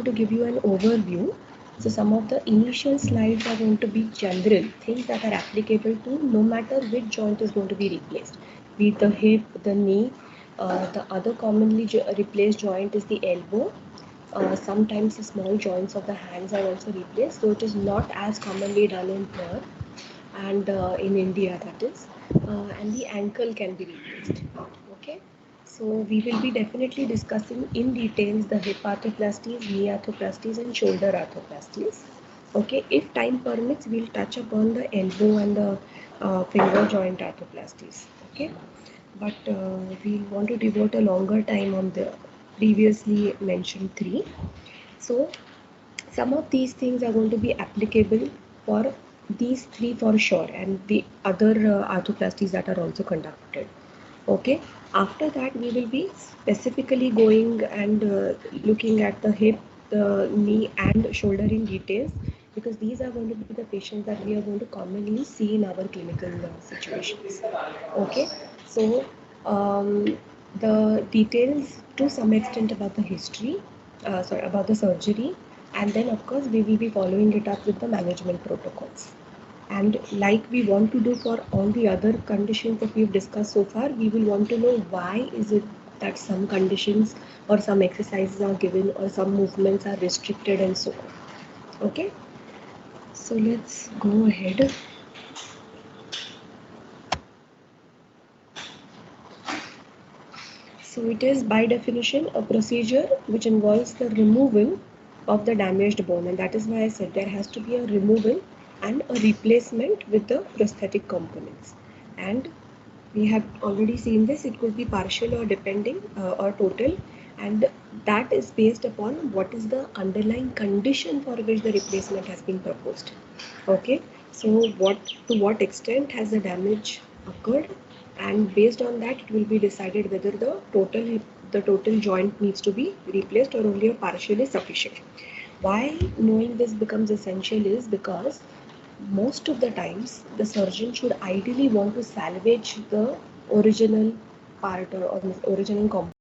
to give you an overview. So some of the initial slides are going to be general, things that are applicable to no matter which joint is going to be replaced, be it the hip, the knee. The other commonly replaced joint is the elbow. Sometimes the small joints of the hands are also replaced, so it is not as commonly done in here and in India, that is, and the ankle can be replaced. Okay, so we will be definitely discussing in details the hip arthroplasties, knee arthroplasties, and shoulder arthroplasties. Okay, if time permits, we'll touch upon the elbow and the finger joint arthroplasties. Okay, but we want to devote a longer time on the previously mentioned three. So some of these things are going to be applicable for these three for sure, and the other arthroplasties that are also conducted. Okay, after that we will be specifically going and looking at the hip, the knee and shoulder in details, because these are going to be the patients that we are going to commonly see in our clinical situations. Okay, so the details to some extent about the history, about the surgery, and then of course we will be following it up with the management protocols. And like we want to do for all the other conditions that we've discussed so far, we will want to know why is it that some conditions or some exercises are given or some movements are restricted and so on. Okay, so let's go ahead. So it is by definition a procedure which involves the removal of the damaged bone, and that is why I said there has to be a removal and a replacement with the prosthetic components. And we have already seen this, it could be partial or depending or total, and that is based upon what is the underlying condition for which the replacement has been proposed. Okay, so what extent has the damage occurred, and based on that it will be decided whether the total joint needs to be replaced or only a partial is sufficient. Why knowing this becomes essential is because most of the times the surgeon should ideally want to salvage the original part or original component